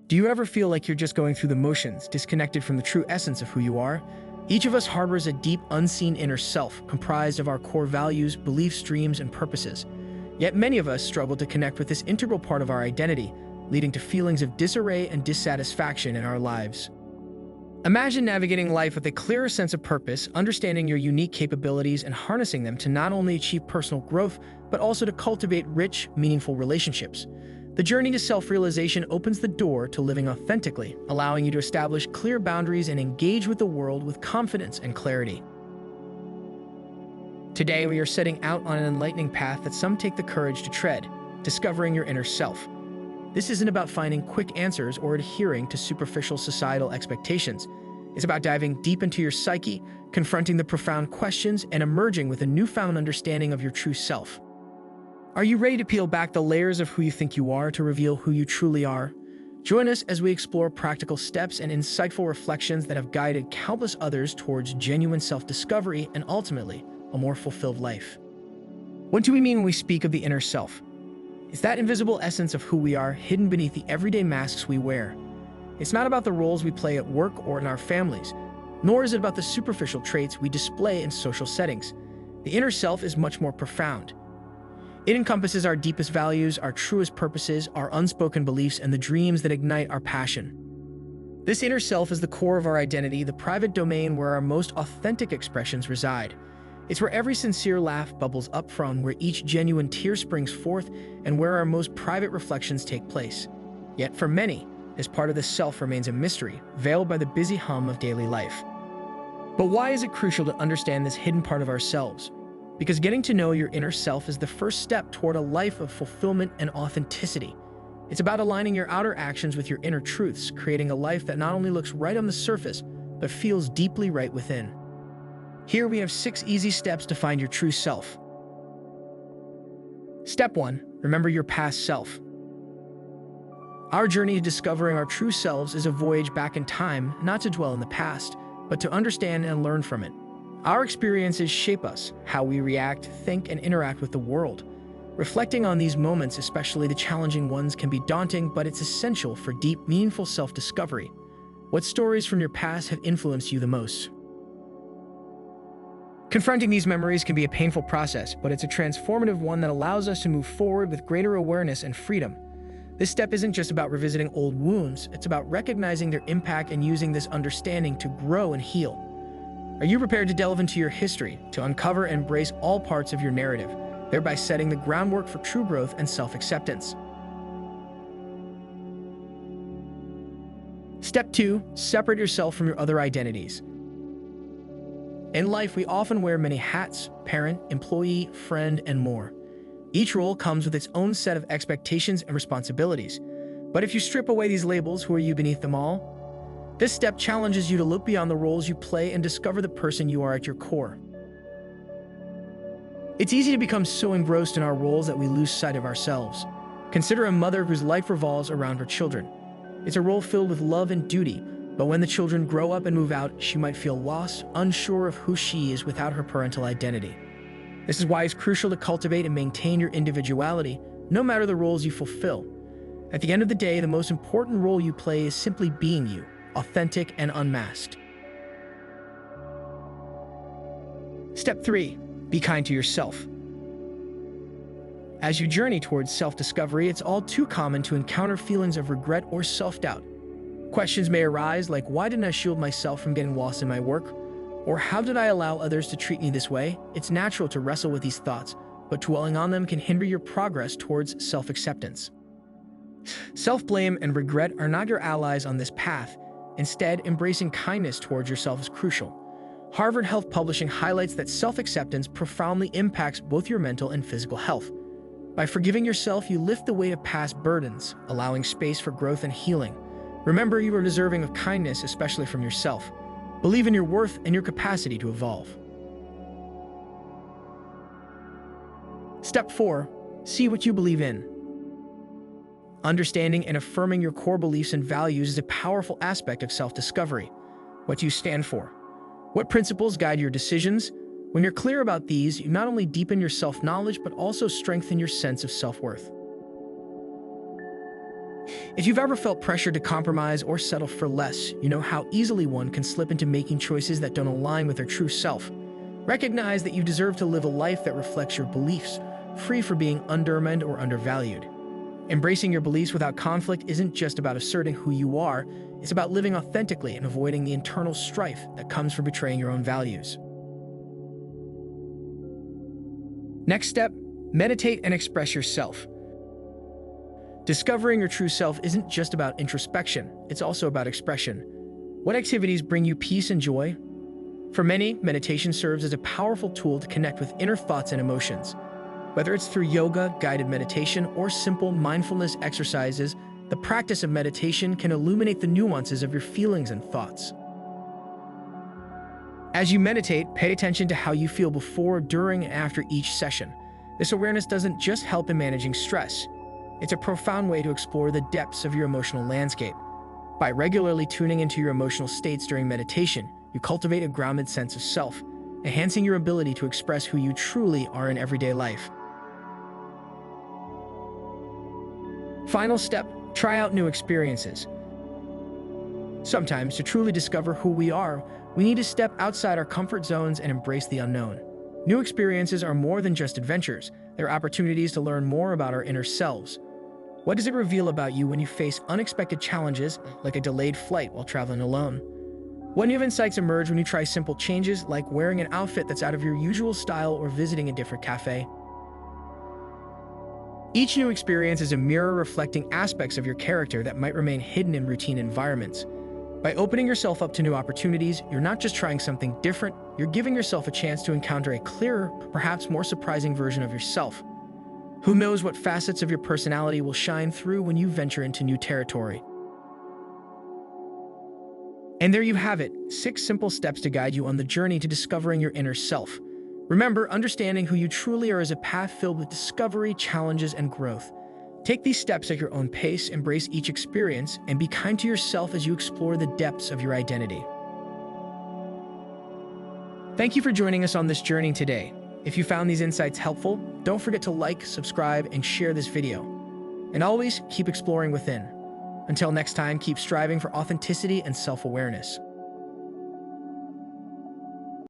Do you ever feel like you're just going through the motions, disconnected from the true essence of who you are? Each of us harbors a deep, unseen inner self, comprised of our core values, beliefs, dreams, and purposes. Yet many of us struggle to connect with this integral part of our identity, leading to feelings of disarray and dissatisfaction in our lives. Imagine navigating life with a clearer sense of purpose, understanding your unique capabilities and harnessing them to not only achieve personal growth, but also to cultivate rich, meaningful relationships. The journey to self-realization opens the door to living authentically, allowing you to establish clear boundaries and engage with the world with confidence and clarity. Today, we are setting out on an enlightening path that some take the courage to tread, discovering your inner self. This isn't about finding quick answers or adhering to superficial societal expectations. It's about diving deep into your psyche, confronting the profound questions, and emerging with a newfound understanding of your true self. Are you ready to peel back the layers of who you think you are to reveal who you truly are? Join us as we explore practical steps and insightful reflections that have guided countless others towards genuine self-discovery and ultimately a more fulfilled life. What do we mean when we speak of the inner self? It's that invisible essence of who we are, hidden beneath the everyday masks we wear. It's not about the roles we play at work or in our families, nor is it about the superficial traits we display in social settings. The inner self is much more profound. It encompasses our deepest values, our truest purposes, our unspoken beliefs, and the dreams that ignite our passion. This inner self is the core of our identity, the private domain where our most authentic expressions reside. It's where every sincere laugh bubbles up from, where each genuine tear springs forth, and where our most private reflections take place. Yet for many, this part of the self remains a mystery, veiled by the busy hum of daily life. But why is it crucial to understand this hidden part of ourselves? Because getting to know your inner self is the first step toward a life of fulfillment and authenticity. It's about aligning your outer actions with your inner truths, creating a life that not only looks right on the surface, but feels deeply right within. Here we have 6 easy steps to find your true self. Step 1. Remember your past self. Our journey to discovering our true selves is a voyage back in time, not to dwell in the past, but to understand and learn from it. Our experiences shape us, how we react, think, and interact with the world. Reflecting on these moments, especially the challenging ones, can be daunting, but it's essential for deep, meaningful self-discovery. What stories from your past have influenced you the most? Confronting these memories can be a painful process, but it's a transformative one that allows us to move forward with greater awareness and freedom. This step isn't just about revisiting old wounds, it's about recognizing their impact and using this understanding to grow and heal. Are you prepared to delve into your history, to uncover and embrace all parts of your narrative, thereby setting the groundwork for true growth and self-acceptance? Step 2. Separate yourself from your other identities. In life, we often wear many hats: parent, employee, friend, and more. Each role comes with its own set of expectations and responsibilities. But if you strip away these labels, who are you beneath them all? This step challenges you to look beyond the roles you play and discover the person you are at your core. It's easy to become so engrossed in our roles that we lose sight of ourselves. Consider a mother whose life revolves around her children. It's a role filled with love and duty, but when the children grow up and move out, she might feel lost, unsure of who she is without her parental identity. This is why it's crucial to cultivate and maintain your individuality, no matter the roles you fulfill. At the end of the day, the most important role you play is simply being you, authentic and unmasked. Step 3. Be kind to yourself. As you journey towards self-discovery, it's all too common to encounter feelings of regret or self-doubt. Questions may arise like, why didn't I shield myself from getting lost in my work? Or how did I allow others to treat me this way? It's natural to wrestle with these thoughts, but dwelling on them can hinder your progress towards self-acceptance. Self-blame and regret are not your allies on this path. Instead, embracing kindness towards yourself is crucial. Harvard Health Publishing highlights that self-acceptance profoundly impacts both your mental and physical health. By forgiving yourself, you lift the weight of past burdens, allowing space for growth and healing. Remember, you are deserving of kindness, especially from yourself. Believe in your worth and your capacity to evolve. Step 4. See what you believe in. Understanding and affirming your core beliefs and values is a powerful aspect of self-discovery. What do you stand for? What principles guide your decisions? When you're clear about these, you not only deepen your self-knowledge, but also strengthen your sense of self-worth. If you've ever felt pressured to compromise or settle for less, you know how easily one can slip into making choices that don't align with their true self. Recognize that you deserve to live a life that reflects your beliefs, free from being undermined or undervalued. Embracing your beliefs without conflict isn't just about asserting who you are, it's about living authentically and avoiding the internal strife that comes from betraying your own values. Next step, meditate and express yourself. Discovering your true self isn't just about introspection, it's also about expression. What activities bring you peace and joy? For many, meditation serves as a powerful tool to connect with inner thoughts and emotions. Whether it's through yoga, guided meditation, or simple mindfulness exercises, the practice of meditation can illuminate the nuances of your feelings and thoughts. As you meditate, pay attention to how you feel before, during, and after each session. This awareness doesn't just help in managing stress. It's a profound way to explore the depths of your emotional landscape. By regularly tuning into your emotional states during meditation, you cultivate a grounded sense of self, enhancing your ability to express who you truly are in everyday life. Final step, try out new experiences. Sometimes, to truly discover who we are, we need to step outside our comfort zones and embrace the unknown. New experiences are more than just adventures. They're opportunities to learn more about our inner selves. What does it reveal about you when you face unexpected challenges, like a delayed flight while traveling alone? What new insights emerge when you try simple changes, like wearing an outfit that's out of your usual style or visiting a different cafe? Each new experience is a mirror reflecting aspects of your character that might remain hidden in routine environments. By opening yourself up to new opportunities, you're not just trying something different, you're giving yourself a chance to encounter a clearer, perhaps more surprising version of yourself. Who knows what facets of your personality will shine through when you venture into new territory? And there you have it, 6 simple steps to guide you on the journey to discovering your inner self. Remember, understanding who you truly are is a path filled with discovery, challenges, and growth. Take these steps at your own pace, embrace each experience, and be kind to yourself as you explore the depths of your identity. Thank you for joining us on this journey today. If you found these insights helpful, don't forget to like, subscribe, and share this video. And always keep exploring within. Until next time, keep striving for authenticity and self-awareness.